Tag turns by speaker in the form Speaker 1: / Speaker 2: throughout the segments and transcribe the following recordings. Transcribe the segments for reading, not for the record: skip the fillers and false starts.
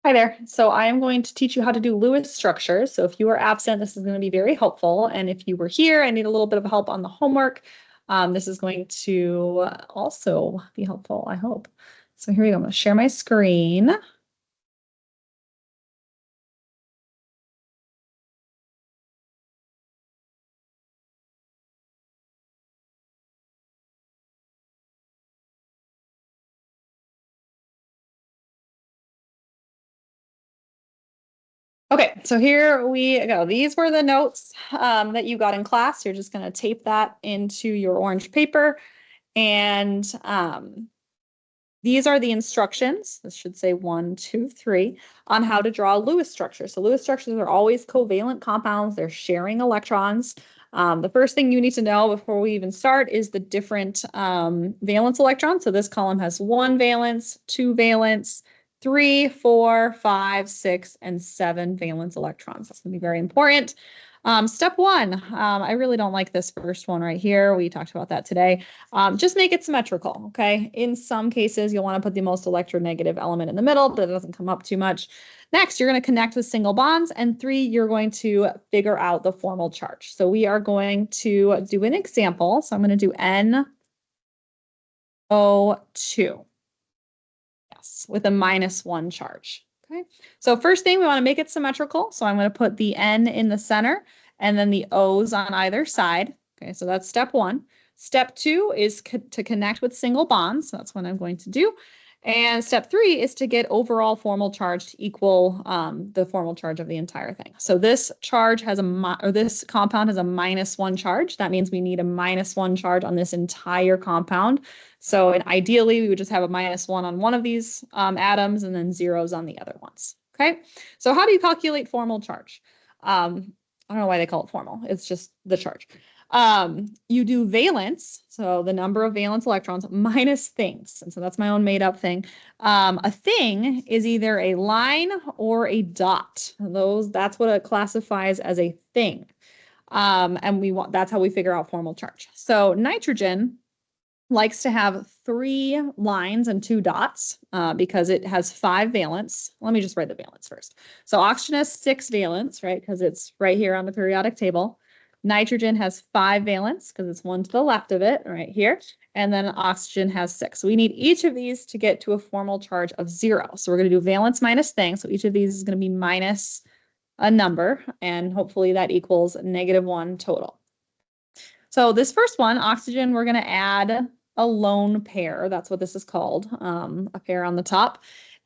Speaker 1: Hi there. So I am going to teach you how to do Lewis structures. So if you are absent, this is going to be very helpful. And if you were here and need a little bit of help on the homework, this is going to also be helpful, I hope. So here we go. I'm going to share my screen. Okay, so here we go. These were the notes that you got in class. You're just going to tape that into your orange paper. And these are the instructions. This should say 1, 2, 3 on how to draw a Lewis structure. So Lewis structures are always covalent compounds. They're sharing electrons. The first thing you need to know before we even start is the different valence electrons. So this column has 1 valence, 2 valence, 3, 4, 5, 6, and 7 valence electrons. That's going to be very important. Step 1, I really don't like this first one right here. We talked about that today. Just make it symmetrical, okay? In some cases, you'll want to put the most electronegative element in the middle, but it doesn't come up too much. Next, you're going to connect with single bonds. And 3, you're going to figure out the formal charge. So we are going to do an example. So I'm going to do NO2. Yes, with a -1 charge. Okay, so first thing, we want to make it symmetrical. So I'm going to put the N in the center and then the O's on either side. Okay, so that's step 1. Step 2 is to connect with single bonds. So that's what I'm going to do. And step 3 is to get overall formal charge to equal the formal charge of the entire thing. So this charge has this compound has a -1 charge. That means we need a -1 charge on this entire compound. So ideally, we would just have a -1 on one of these atoms and then zeros on the other ones. Okay, so how do you calculate formal charge? I don't know why they call it formal. It's just the charge. You do valence, so the number of valence electrons minus things. And so that's my own made up thing. A thing is either a line or a dot. That's what it classifies as a thing. And that's how we figure out formal charge. So nitrogen likes to have 3 lines and 2 dots because it has 5 valence. Let me just write the valence first. So oxygen has 6 valence, right? Because it's right here on the periodic table. Nitrogen has 5 valence because it's one to the left of it right here. And then oxygen has 6. So we need each of these to get to a formal charge of 0. So we're going to do valence minus thing. So each of these is going to be minus a number. And hopefully that equals -1 total. So this first one, oxygen, we're going to add a lone pair. That's what this is called, a pair on the top.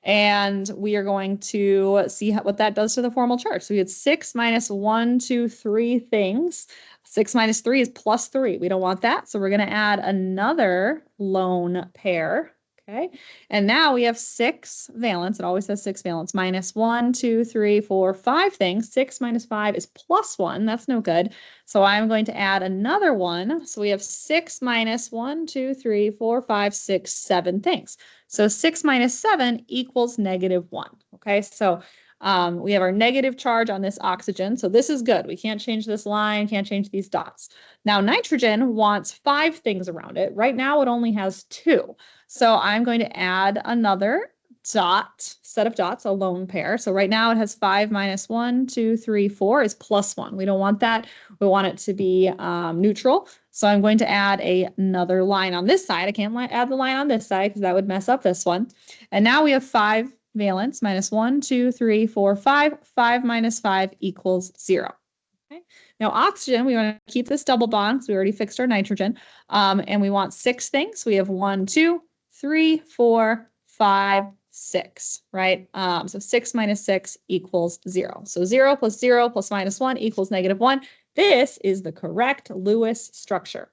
Speaker 1: And we are going to see what that does to the formal charge. So we had 6 minus 1, 2, 3 things. 6 minus 3 is +3. We don't want that. So we're going to add another lone pair. Okay. And now we have 6 valence. It always says 6 valence. Minus 1, 2, 3, 4, 5 things. 6 minus 5 is +1. That's no good. So I'm going to add another one. So we have 6 minus 1, 2, 3, 4, 5, 6, 7 things. So 6 minus 7 equals -1. Okay, so we have our negative charge on this oxygen. So this is good. We can't change this line, can't change these dots. Now nitrogen wants 5 things around it. Right now it only has 2. So I'm going to add another set of dots, a lone pair. So right now it has 5 minus 1, 2, 3, 4 is +1. We don't want that. We want it to be neutral. So I'm going to add another line on this side. I can't add the line on this side because that would mess up this one. And now we have 5 valence minus 1, 2, 3, 4, 5. 5 minus 5 equals 0. Okay. Now oxygen, we want to keep this double bond because we already fixed our nitrogen. And we want 6 things. We have 1, 2, 3, 4, 5, 6, right? So 6 minus 6 equals 0. So 0 plus 0 plus -1 equals -1. This is the correct Lewis structure.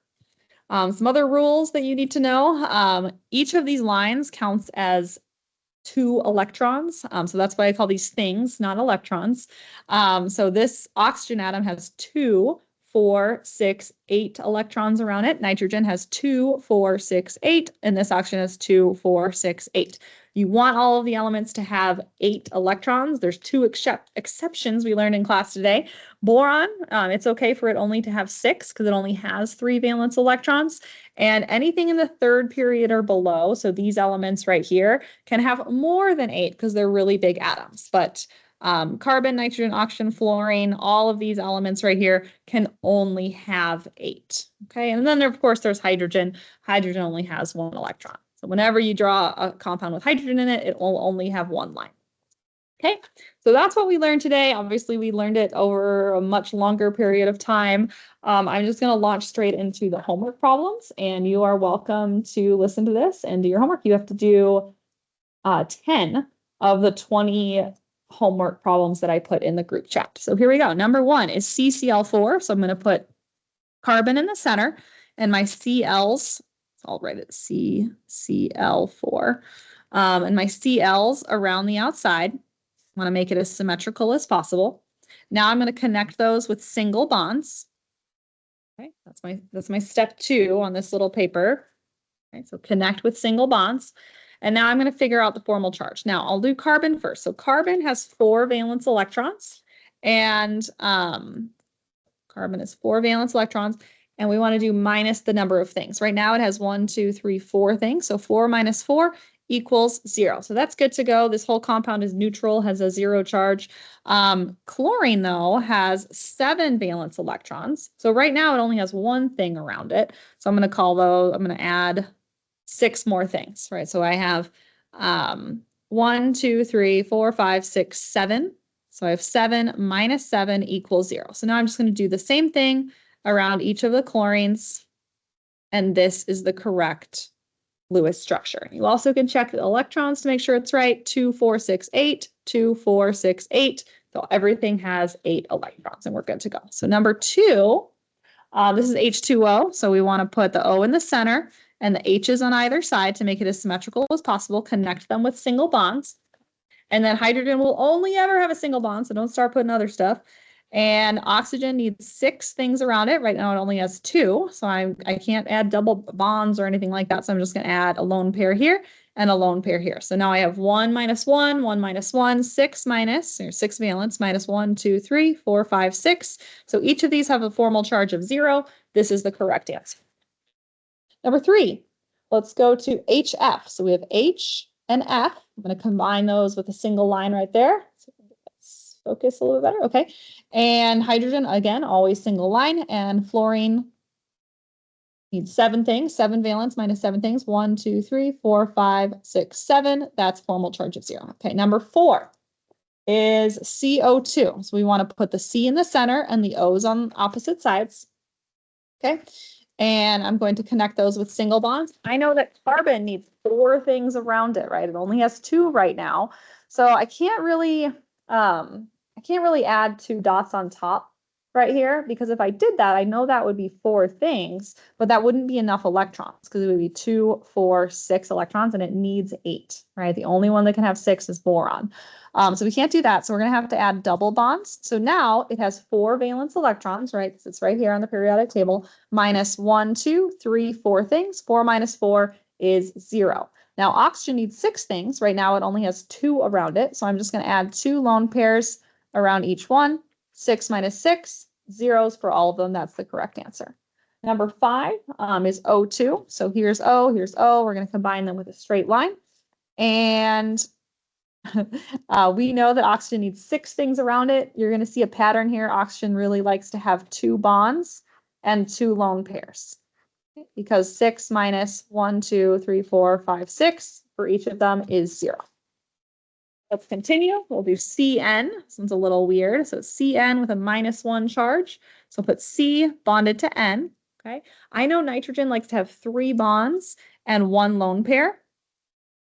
Speaker 1: Some other rules that you need to know. Each of these lines counts as 2 electrons. So that's why I call these things, not electrons. So this oxygen atom has 2, 4, 6, 8 electrons around it. Nitrogen has 2, 4, 6, 8, and this oxygen has 2, 4, 6, 8. You want all of the elements to have 8 electrons. There's 2 exceptions we learned in class today. Boron, it's okay for it only to have 6 because it only has 3 valence electrons. And anything in the 3rd period or below, so these elements right here, can have more than 8 because they're really big atoms. But carbon, nitrogen, oxygen, fluorine, all of these elements right here can only have 8. Okay, and then of course there's hydrogen. Hydrogen only has 1 electron. So whenever you draw a compound with hydrogen in it, it will only have 1 line. Okay, so that's what we learned today. Obviously, we learned it over a much longer period of time. I'm just going to launch straight into the homework problems, and you are welcome to listen to this and do your homework. You have to do 10 of the 20 homework problems that I put in the group chat. So here we go. Number 1 is CCl4. So I'm going to put carbon in the center, and my Cl's, I'll write it CCl4, and my Cl's around the outside. I want to make it as symmetrical as possible. Now I'm going to connect those with single bonds. Okay, that's my step 2 on this little paper. Okay, so connect with single bonds. And now I'm going to figure out the formal charge. Now I'll do carbon first. So carbon has 4 valence electrons, and carbon has 4 valence electrons, and we want to do minus the number of things. Right now it has 1, 2, 3, 4 things. So 4 minus 4 equals 0. So that's good to go. This whole compound is neutral, has a 0 charge. Chlorine, though, has 7 valence electrons. So right now it only has 1 thing around it. So I'm going to add 6 more things, right? So I have 1, 2, 3, 4, 5, 6, 7. So I have 7 minus 7 equals 0. So now I'm just going to do the same thing around each of the chlorines, and this is the correct Lewis structure. You also can check the electrons to make sure it's right. 2, 4, 6, 8, 2, 4, 6, 8. So everything has 8 electrons, and we're good to go. So number 2, this is H2O. So we want to put the O in the center and the H's on either side to make it as symmetrical as possible. Connect them with single bonds. And then hydrogen will only ever have a single bond, so don't start putting other stuff. And oxygen needs 6 things around it. Right now it only has 2, so I can't add double bonds or anything like that. So I'm just going to add a lone pair here and a lone pair here. So now I have 1 minus 1, 1 minus 1, 6 minus, or 6 valence, minus 1, 2, 3, 4, 5, 6. So each of these have a formal charge of 0. This is the correct answer. Number 3, let's go to HF. So we have H and F. I'm going to combine those with a single line right there. So let's focus a little bit better. Okay. And hydrogen, again, always single line. And fluorine needs 7 things, 7 valence minus 7 things. 1, 2, 3, 4, 5, 6, 7. That's formal charge of 0. Okay. Number 4 is CO2. So we want to put the C in the center and the O's on opposite sides. Okay. And I'm going to connect those with single bonds. I know that carbon needs 4 things around it, right? It only has 2 right now. So I can't really add 2 dots on top right here, because if I did that, I know that would be 4 things, but that wouldn't be enough electrons because it would be 2, 4, 6 electrons, and it needs 8, right? The only one that can have 6 is boron. So we can't do that. So we're going to have to add double bonds. So now it has 4 valence electrons, right? Because it's right here on the periodic table, minus 1, 2, 3, 4 things. 4 minus 4 is 0. Now oxygen needs 6 things. Right now it only has 2 around it. So I'm just going to add 2 lone pairs around each one. 6 minus 6, zeros for all of them. That's the correct answer. Number 5 is O2. So here's O, here's O. We're going to combine them with a straight line. And we know that oxygen needs 6 things around it. You're going to see a pattern here. Oxygen really likes to have 2 bonds and 2 lone pairs, because 6 minus 1, 2, 3, 4, 5, 6 for each of them is 0. Let's continue. We'll do CN. This one's a little weird. So CN with a minus 1 charge. So put C bonded to N. Okay. I know nitrogen likes to have 3 bonds and 1 lone pair.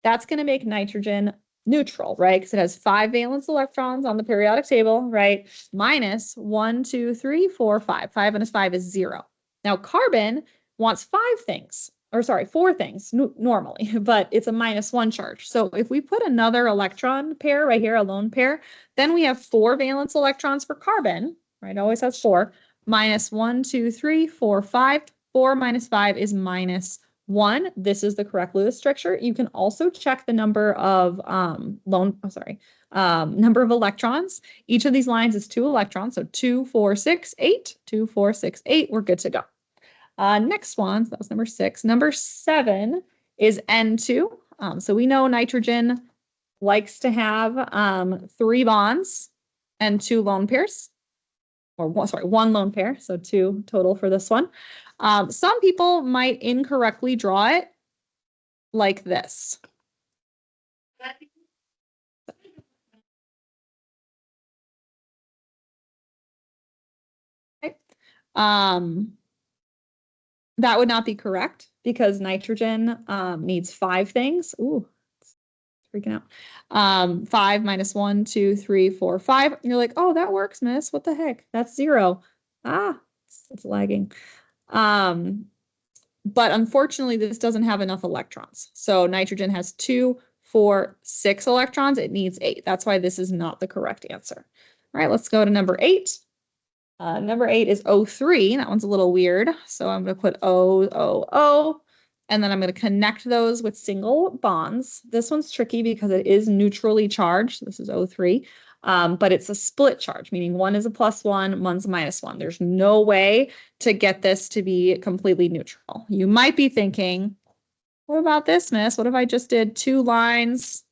Speaker 1: That's going to make nitrogen neutral, right? Because it has 5 valence electrons on the periodic table, right? Minus 1, 2, 3, 4, 5. 5 minus 5 is 0. Now carbon wants 5 things. Or sorry, 4 things normally, but it's a minus 1 charge. So if we put another electron pair right here, a lone pair, then we have 4 valence electrons for carbon, right? It always has 4, minus 1, 2, 3, 4, 5. 4 minus 5 is minus 1, this is the correct Lewis structure. You can also check the number of number of electrons. Each of these lines is 2 electrons, so 2, 4, 6, 8, 2, 4, 6, 8. We're good to go. Next one, so that was number 6. Number 7 is N2. So we know nitrogen likes to have 3 bonds and 2 lone pairs, or one lone pair, so 2 total for this one. Some people might incorrectly draw it like this. Okay. That would not be correct because nitrogen needs 5 things. Ooh, freaking out. 5 minus 1, 2, 3, 4, 5. And you're like, oh, that works, miss. What the heck? That's 0. It's lagging. But unfortunately, this doesn't have enough electrons. So nitrogen has 2, 4, 6 electrons. It needs 8. That's why this is not the correct answer. All right, let's go to number 8. Number 8 is O3. That one's a little weird. So I'm going to put O, O, O, and then I'm going to connect those with single bonds. This one's tricky because it is neutrally charged. This is O3. But it's a split charge, meaning one is a +1, one's a -1. There's no way to get this to be completely neutral. You might be thinking, what about this, miss? What if I just did 2 lines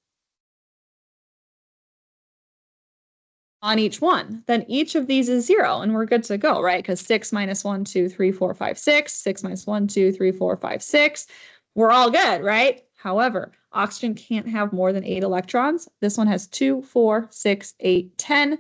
Speaker 1: on each one? Then each of these is 0 and we're good to go, right? Because 6 minus 1, 2, 3, 4, 5, 6, 6 minus 1, 2, 3, 4, 5, 6. We're all good, right? However, oxygen can't have more than 8 electrons. This one has 2, 4, 6, 8, 10.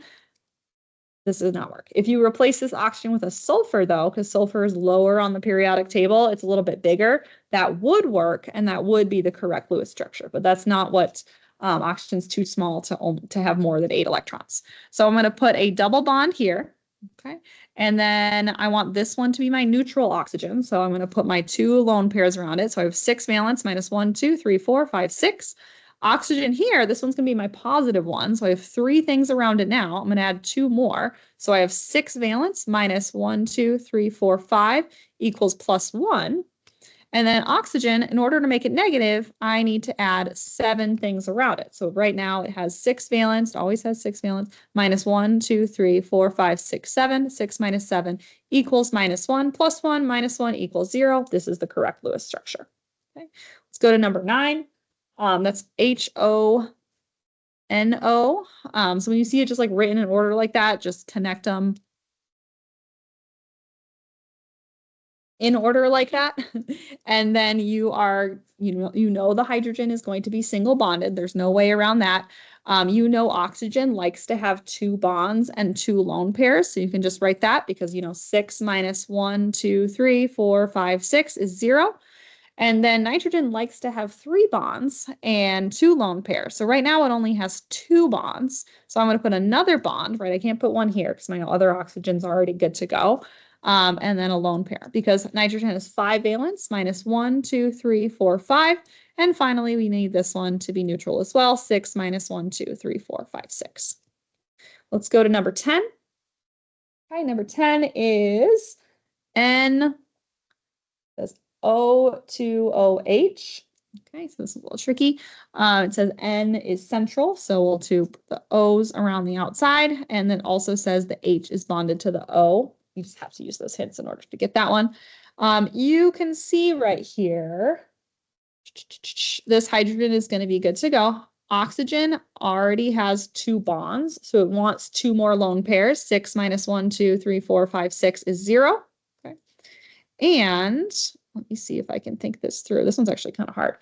Speaker 1: This does not work. If you replace this oxygen with a sulfur, though, because sulfur is lower on the periodic table, it's a little bit bigger, that would work, and that would be the correct Lewis structure. But that's not what oxygen's too small to have more than 8 electrons. So I'm going to put a double bond here. Okay. And then I want this one to be my neutral oxygen. So I'm going to put my 2 lone pairs around it. So I have 6 valence minus 1, 2, 3, 4, 5, 6. Oxygen here, this one's going to be my positive one. So I have 3 things around it now. I'm going to add 2 more. So I have 6 valence minus 1, 2, 3, 4, 5 equals +1. And then oxygen, in order to make it negative, I need to add 7 things around it. So right now it has 6 valence, it always has 6 valence, minus 1, 2, 3, 4, 5, 6, 7. 6 minus 7 equals -1, +1 minus 1 equals 0. This is the correct Lewis structure. Okay, let's go to number 9. That's HONO. So when you see it just like written in order like that, just connect them in order like that. And then you know the hydrogen is going to be single bonded. There's no way around that. Oxygen likes to have 2 bonds and 2 lone pairs. So you can just write that because 6 minus 1, 2, 3, 4, 5, 6 is 0. And then nitrogen likes to have 3 bonds and 2 lone pairs. So right now it only has 2 bonds. So I'm going to put another bond, right? I can't put one here because my other oxygen's already good to go. And then a lone pair because nitrogen has 5 valence minus 1, 2, 3, 4, 5. And finally, we need this one to be neutral as well. 6 minus 1, 2, 3, 4, 5, 6. Let's go to number 10. Okay, number 10 is N. That's O2OH. Okay, so this is a little tricky. It says N is central, so we'll put the O's around the outside, and then also says the H is bonded to the O. You just have to use those hints in order to get that one. You can see right here, this hydrogen is going to be good to go. Oxygen already has 2 bonds, so it wants 2 more lone pairs. 6 minus 1, 2, 3, 4, 5, 6 is 0. Okay. And let me see if I can think this through. This one's actually kind of hard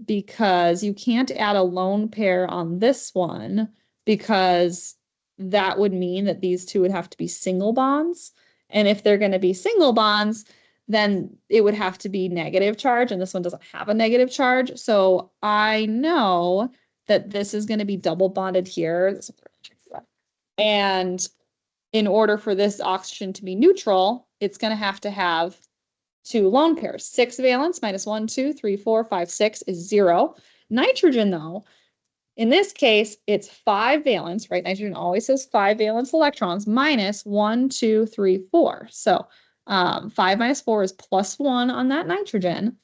Speaker 1: because you can't add a lone pair on this one because that would mean that these 2 would have to be single bonds. And if they're going to be single bonds, then it would have to be negative charge. And this one doesn't have a negative charge. So I know that this is going to be double bonded here. And in order for this oxygen to be neutral, it's going to have 2 lone pairs. 6 valence minus 1, 2, 3, 4, 5, 6 is 0. Nitrogen, though, in this case, it's 5 valence, right? Nitrogen always has 5 valence electrons minus 1, 2, 3, 4. So 5 minus 4 is +1 on that nitrogen.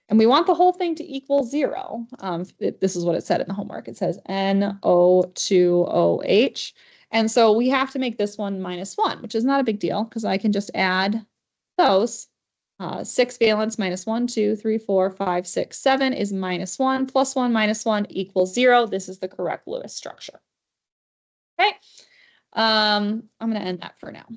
Speaker 1: And we want the whole thing to equal 0. This is what it said in the homework. It says NO2OH. And so we have to make this one -1, which is not a big deal because I can just add those. 6 valence minus 1, 2, 3, 4, 5, 6, 7 is -1. +1 minus 1 equals 0. This is the correct Lewis structure. Okay. I'm going to end that for now.